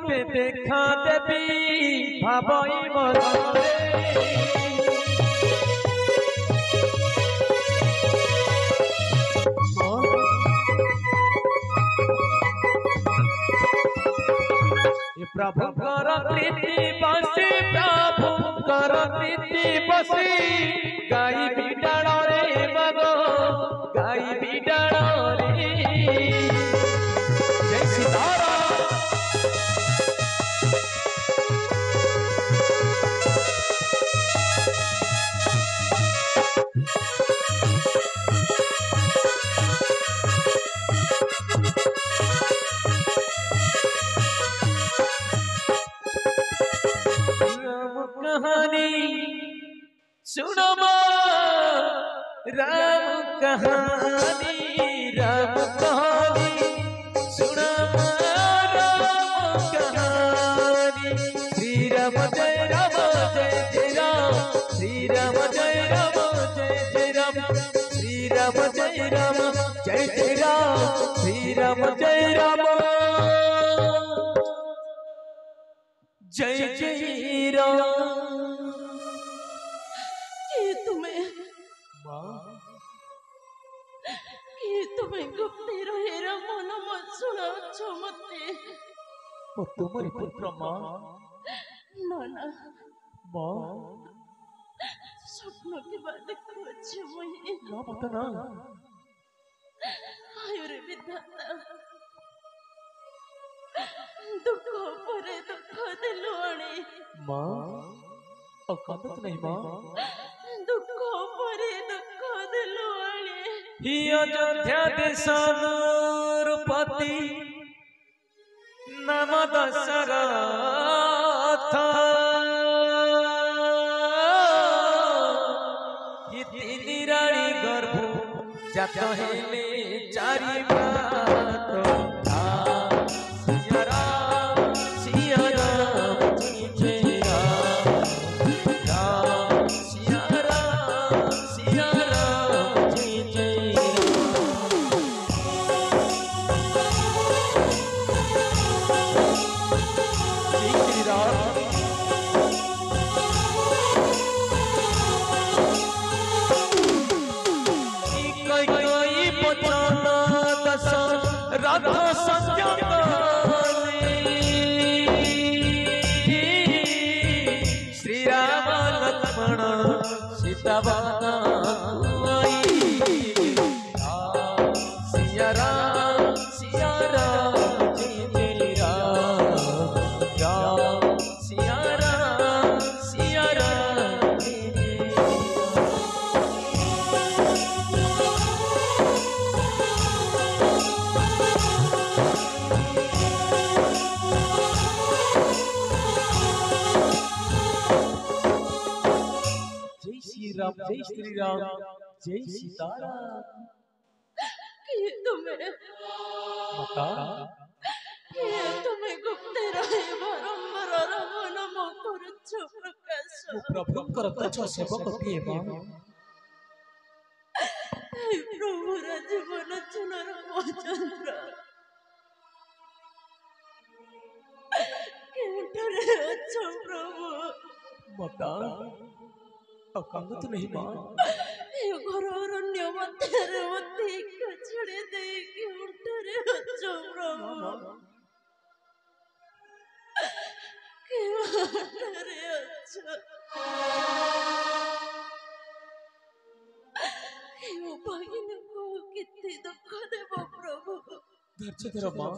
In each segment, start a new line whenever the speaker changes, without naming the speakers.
रूपे देखा देवी भावई मरे प्रभु कर प्रीति बसी प्रभु कर प्रीति बसी गाई बिडाण रे मगो गाई बिडाण रे जय सीताराम कहानी सुनो राम कहानी सुनो राम कहानी श्री राम जय राम जय जय राम श्री राम जय राम जय जय राम श्री राम जय राम जय जय राम श्री राम जय राम जय जय राम तुम्हें गुप्त रहेरा मन मत सुना छो मते ओ तुम्हारी पुत्र मां ना ना मां स्वप्न के बाद देखो छे मही ना पता ना आयो रे विधाता दुख परे दुख दिलो आणे मां अकांत नहीं मां दुख परे दुख दिलो आणे ही अयोध्या देशनुपति नाम दशरथ ही तीन रानी गर्भ जात हेले चारि मात श्री राम लक्ष्मण सीता सिया राम जय जय राम सिया राम जय जय राम जय श्री राम जय सीताराम तुम्हें माता तुम्हें गुप्त रहे बारंबार रमन मोकर प्रकाश प्रभु करत सेवक किए प्रभु राजवन चुनर रामचंद्र केउठरे अच्छो प्रभु माता अकांत नहीं मां ये घर अरण्य मध्य छड़े दे के उठरे अच्छो प्रभु के उठरे अच्छो ये भागिन को कितने दुख देबो प्रभु धैर्य धर मां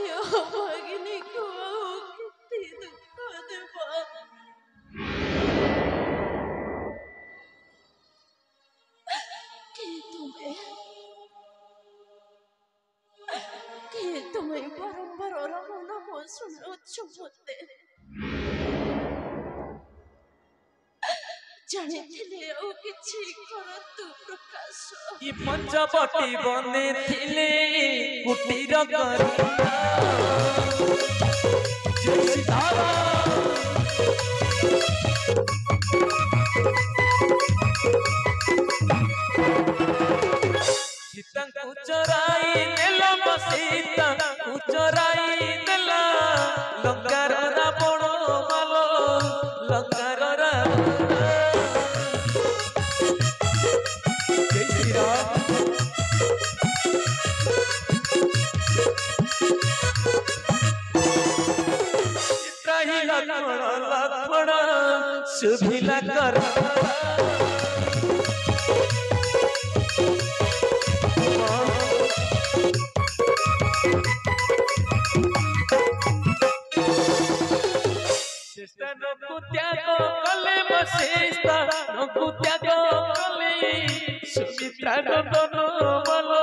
ये भागिन को कितने दुख देबो तुम्हें बारंबार राम नाम शुणुछु मते जाने थिले ओ किछि करतु प्रकाश ई पंचवटी बने थिले कुटीर करी जय सीताराम सीता को चोराई देला सीता चोराई देला लंकार रावण मालो लंकार रावण। जय श्री राम। त्राही लक्ष्मण लक्ष्मण शुभिला कर त्याग कले बसिस्ता त्याग कले सुमित्रा नंदन बोलो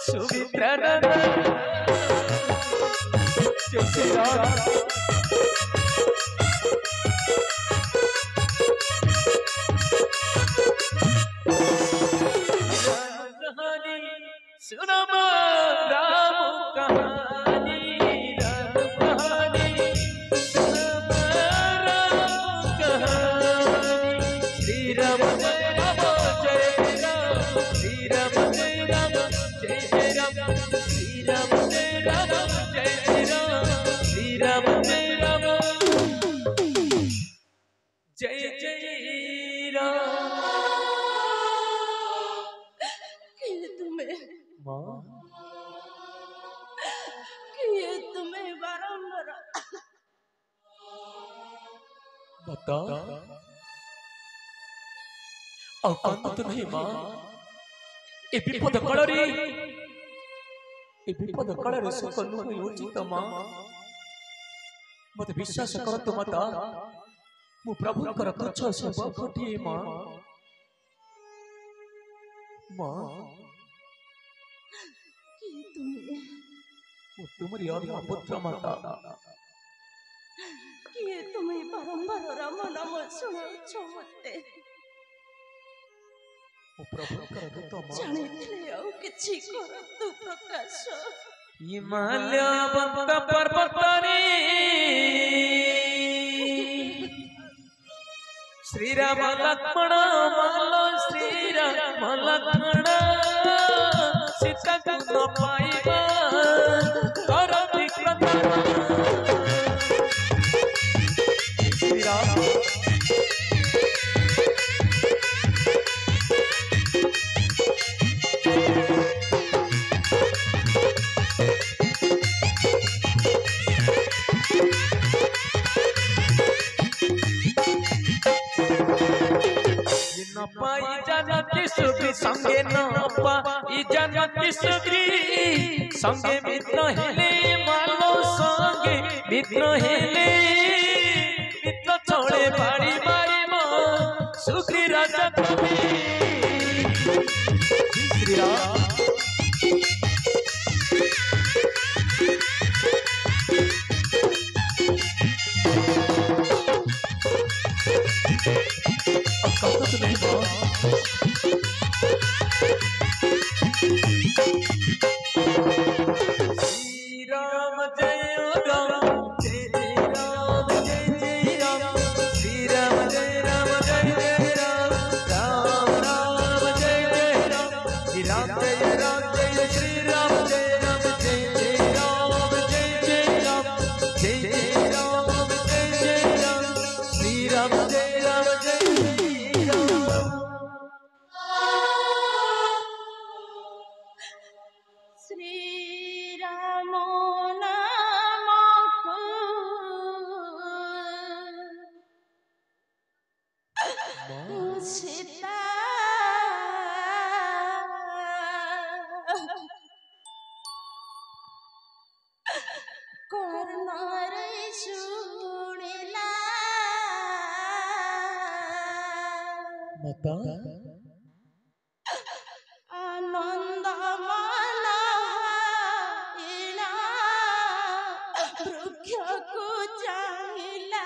सुमित्रा नंदन। जय श्री राम। सुनम राम कहानी राम कहानी सुनम राम कहानी। श्री राम जय राम जय राम श्री राम जय राम जय राम श्री राम जय राम जय राम श्री राम जय राम जय जय राम।
तुम्हें बारंबार
बता अकांत नहीं मां ए विपद कलरी ए विपद कलरे सुकनु होई उचित मां मते विश्वास करत माता मु प्रभु कर तुच्छ सेवा कोठी मां मां तुम्हारी आत्मा पुत्र माता
किए तुम्हें बारंबार राम नाम सुनाउछ मते
ओ प्रभु कर दत्त मां
जानिथिले आ किछि करतु प्रकाश।
हिमालय बंद पर्वतरी श्री राम लक्ष्मण मालो श्री राम लक्ष्मण सीता को न पाइबा कर विक्रम। श्री राम पाई जानकी सुग्री संगे न पाई जानकी सुग्री संगे मित्र हेले मालो संगे मित्र हेले मित्र चले बाड़ी बाड़ी मो सुग्री राजा कवि। श्री राम माता
आनंद मन वृक्ष को चाहिला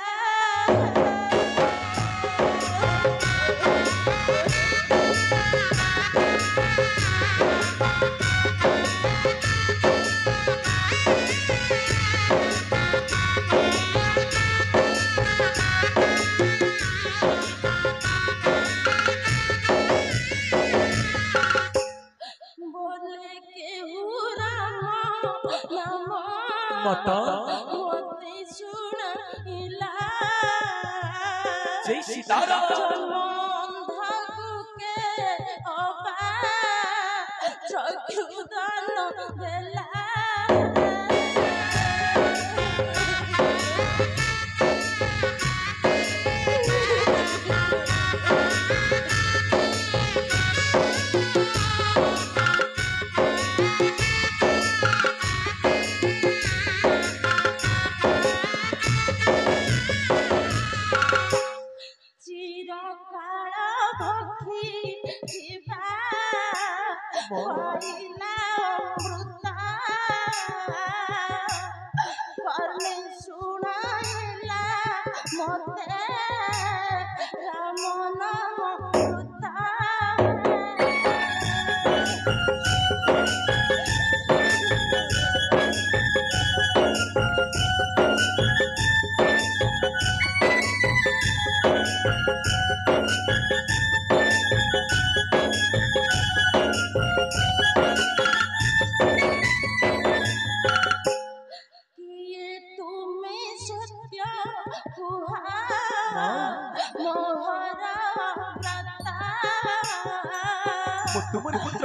नाम
माता
मोते सुनाइला
जय सीताराम
जन्म अंधा के अबा चक्षु दान देला
तुम्हारे पुत्र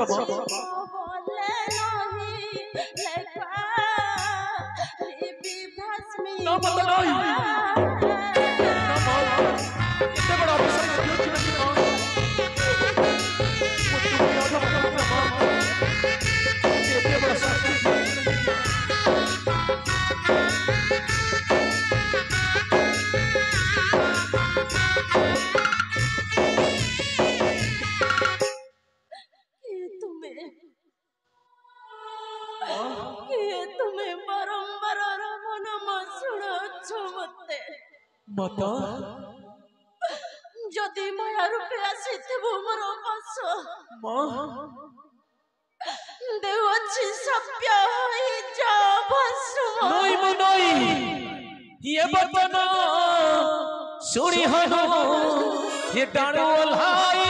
माता
जदि माया रूपे आसीथिबो मोर पास
मां
देवछि सभ्य होई जा भस्म
नहीं मो नहीं ये बतना सुनी हनो ये डाणो ओल्हाई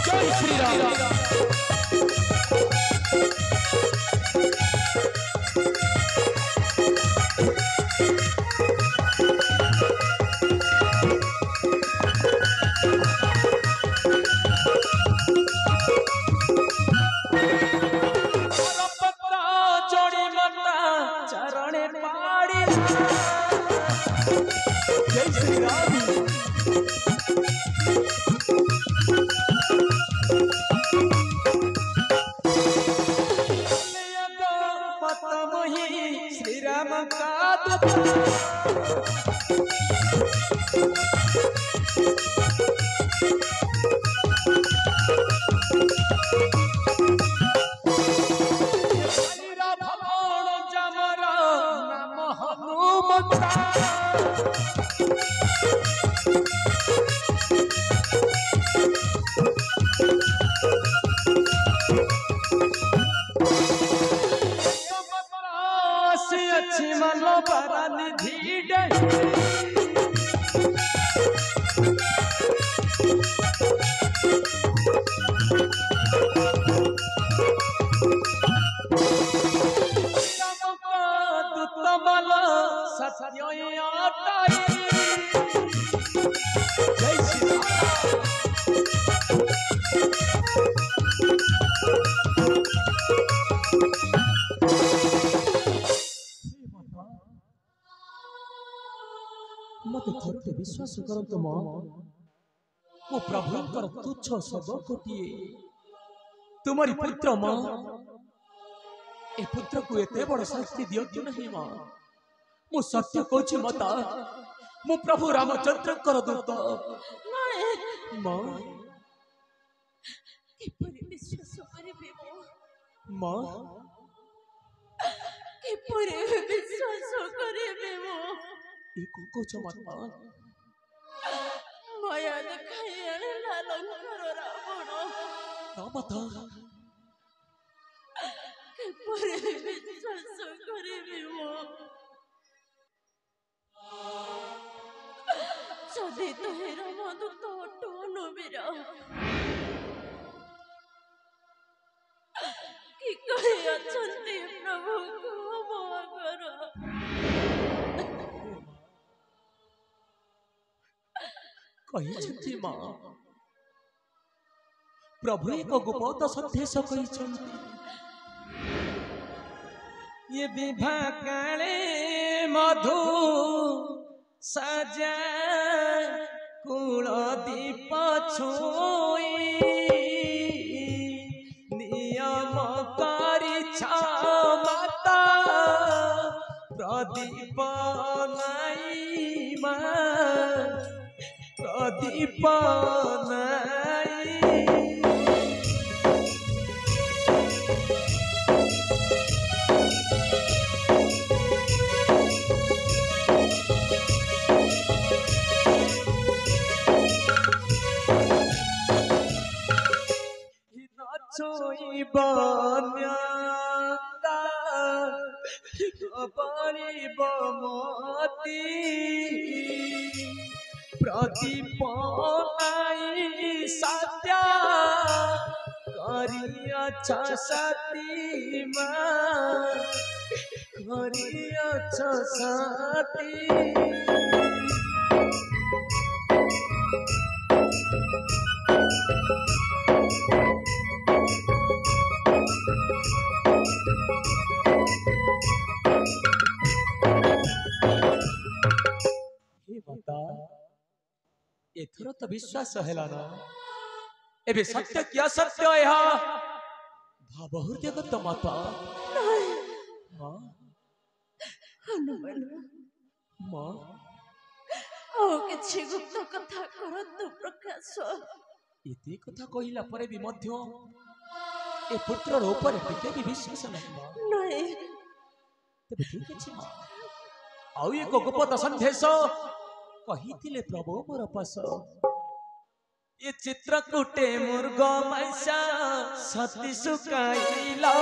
जय श्री राम श्री राम का अच्छी मनो बरा निधि तमल सत्य जय श्री मत थोड़े विश्वास करत मो प्रभुकर तुच्छ सब कोटिए तुम्हारी पुत्र मां ए पुत्र को एते बड़ शास्ति दियो नहीं मां मु सत्य कहछि माता मु प्रभु रामचंद्र कर दूत मां
किपरि विश्वास करिबे
मां
किपरि विश्वास करिबे मो
एको कोच माता
माया देखाई लालन कर रावण
ना माता
किपरि विश्वास करिबे मो जदि तुहे रामदूत टोन बीरा कि कहे ଅଛନ୍ତି ପ୍ରଭୁ କ୍ଷମା କର।
କହିଛନ୍ତି ମା प्रभु एक गुप्त संदेश कहते ये विवाह काले मधु सजा कुल दीप छुई नियम करी माता प्रदीप नाई मा प्रदीप नाई छोई बन्यता परिब मती प्रदीप नाई सत्या करियछ सती माँ करियछ सती एथर तो विश्वास हैला ना एबे सत्य क्या सत्य है भाव हृदय गत माता मां
हनुमान
मां
ओ किछि गुप्त कथा करतु प्रकाश
एते कथा कहिला परे भी मध्य ए पुत्र ऊपर टिके भी विश्वास नहीं
नहीं
तबे ठीक अछि मां आउ एक गुप्त संदेश कही प्रभु मोर पस ये चित्रकूटे मुर्ग मैसा सती सुकाइला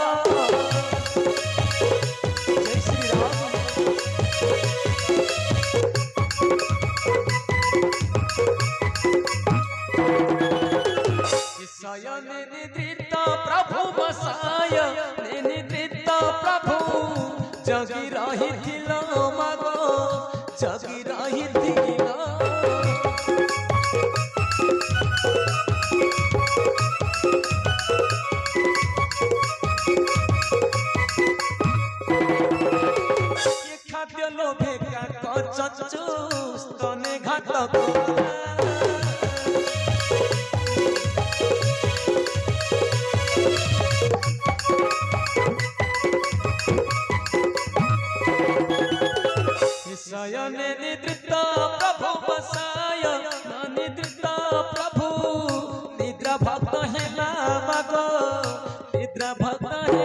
जय श्री राम शयन निद्रित प्रभु बसाय निद्रित प्रभु जगी रही थिल मग जगी रही थिल खाद्य लोभे का चचु स्तने घातक शयन निद्रित प्रभु बसाय निद्रित प्रभु निद्रा भक्त है मग निद्रा भक्त है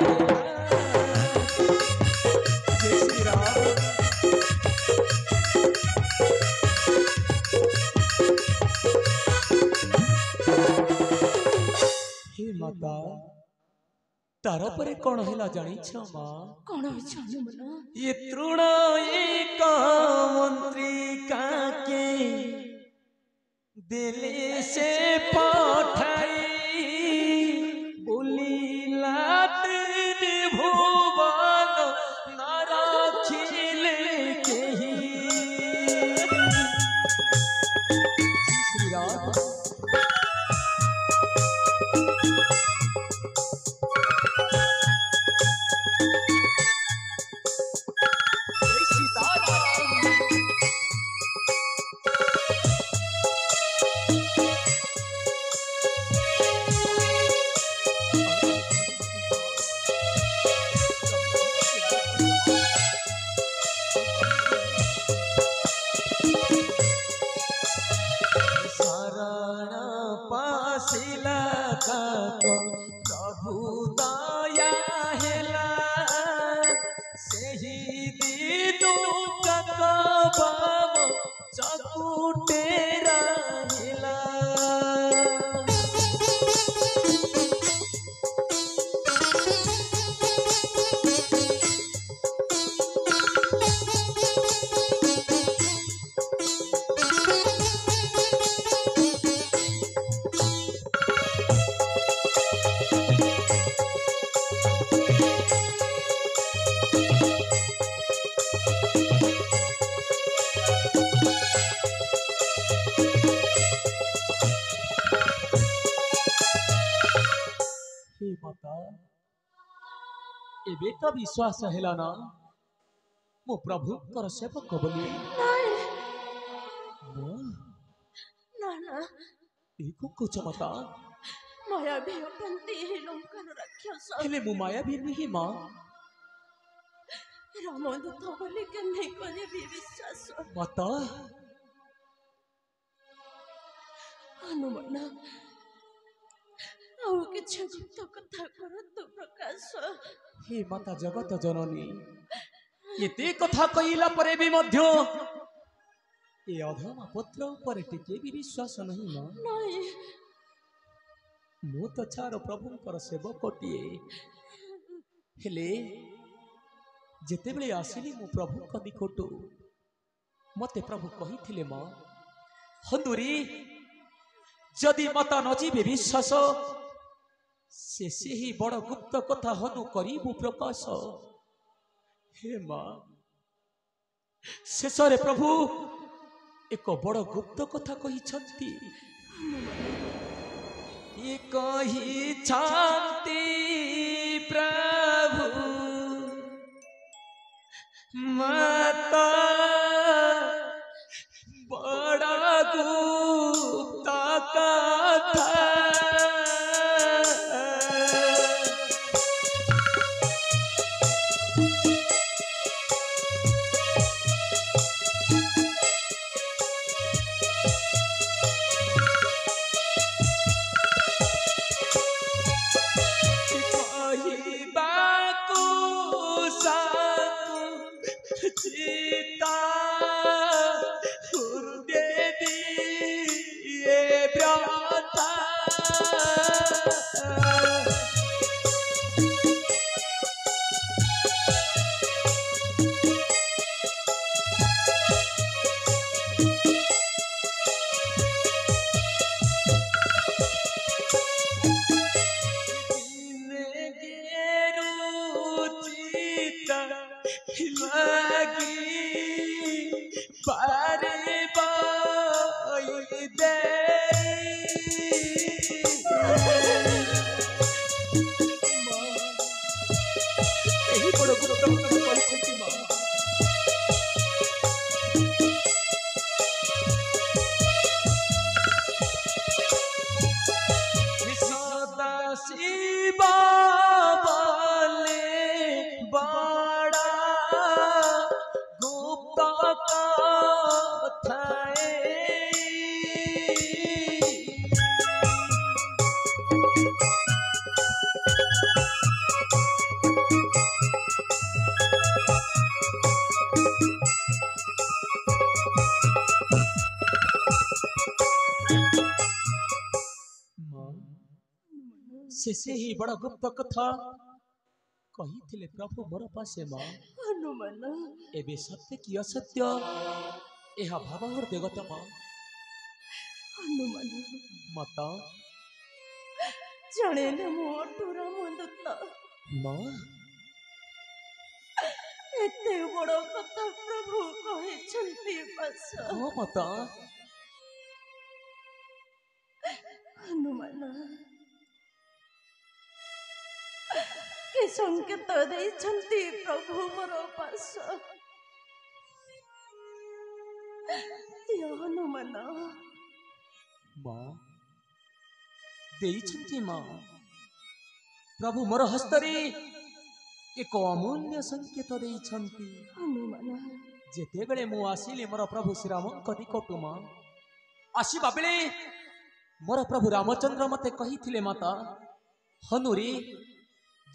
जय श्री राम हे माता तार पर कौन हैला जानी छ मां
कौन होइछ मन
ये तृण एक मंत्री काके दिले से पठाई बुलीला भुवन नाराखिले केही श्री राम माता एबे तो विश्वास हैला ना मो प्रभु कर सेवक बोली
ନାଇଁ
मां
ନା ନା
एको कुछ माता
ମାୟାବୀ ଅଟନ୍ତି ଏହି ଲଙ୍କାର ରାକ୍ଷସ
हेले मु माया भी नहीं मां
ରାମଦୂତ ବୋଲି କେନେ କରିବି ବିଶ୍ୱାସ
माता
ହନୁମାନ ଆଉ କିଛି ଗୁପ୍ତ କଥା କରନ୍ତୁ ପ୍ରକାଶ
हे माता जगत जननी एते कथा कहिला परे भी मध्य ए अधमा पुत्र ऊपर टिके भी विश्वास नहीं मां
ନାଇଁ
मु तो छार प्रभुंकर सेवकटिए हेले जेते बेले आसिली मु प्रभु निकटू मते प्रभु कही मां हंदुरी जदि मता नजीबे विश्वास से ही बड़ गुप्त कथा हनु करू प्रकाश हे मां शेषरे प्रभु एक बड़ गुप्त कथा कही ये कही छांति प्रभु माता बड़ा गुप्त कथा सीता हृदय दिए भ्राता बारे बाई दे यही बड़ गुप्त परिस्थिति मां सदा शिवा बोले बड़ा से ही बड़ा गुप्त कथा कही प्रभु मोर पासे मां
हनुमान
एबे सत्य कि असत्य यह भाव हृदयगत मां
हनुमान
माता
ଜାଣିଲେ ମୁଁ ଅଟୁ ରାମଦୂତ
मां
ଏତେ ବଡ଼ କଥା ପ୍ରଭୁ କହିଛନ୍ତି ବାସ
हाँ माता
ହନୁମାନ କି ସଂକେତ ଦେଇଛନ୍ତି ପ୍ରଭୁ ମୋର ପାଶ ଦିଅ ହନୁମାନ
मां देइछन्ति मां प्रभु मोर हस्तरे एक अमूल्य संकेत देइछन्ति
हनुमान
जेते बेले मु आसिली मोर प्रभु श्री रामଙ୍କ निकटु मां आसीबा बेले मोर प्रभु रामचंद्र मते कहिथिले माता हनुरी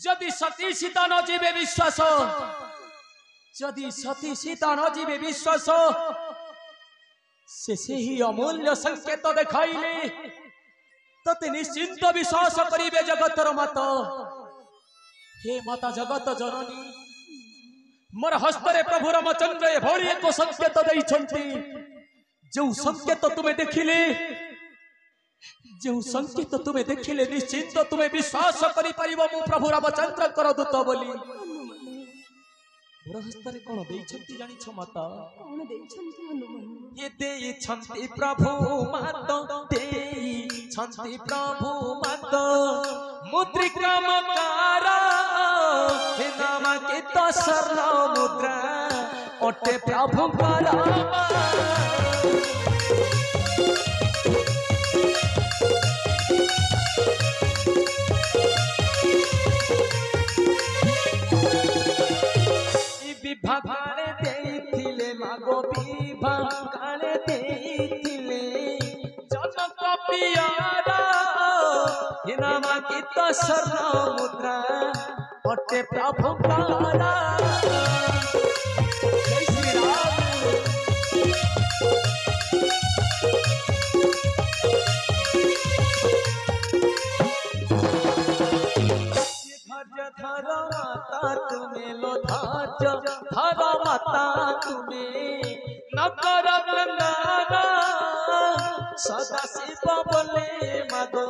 जदि सती सीता न जीवे विश्वास जदि सती सीता न जीवे विश्वास से ही अमूल्य संकेत देखाइले तते निश्चिंत विश्वास करिवे जगतर माता हे माता जगत जननी मोर हस्तरे प्रभु रामचंद्र एभली एक संकेत दैछन्ति जो संकेत तुम्हें देखिले जो संकेत तुम्हें देखिले निश्चिंत तुम्हें विश्वास करि परिबो मु प्रभु रामचंद्र कर दूत बोली मोर हस्ते कौन देइछंती जानिछ माता
कौन देइछंती हनुमान
ये देइछंती प्रभु माता देइछंती प्रभु माता मुद्रिका मकारा हे नामांकित स्वर्ण मुद्रा ओटे प्रभु करा विभागाने देइथिले मागो विभागाने देइथिले जनक पियारा हे नामांकित स्वर्ण मुद्रा ओटे प्रभु करा जय श्री राम धर माता तुम्हें लो धाज धर माता तुम्हें नगर गंगारा सदा शिव बोले मगो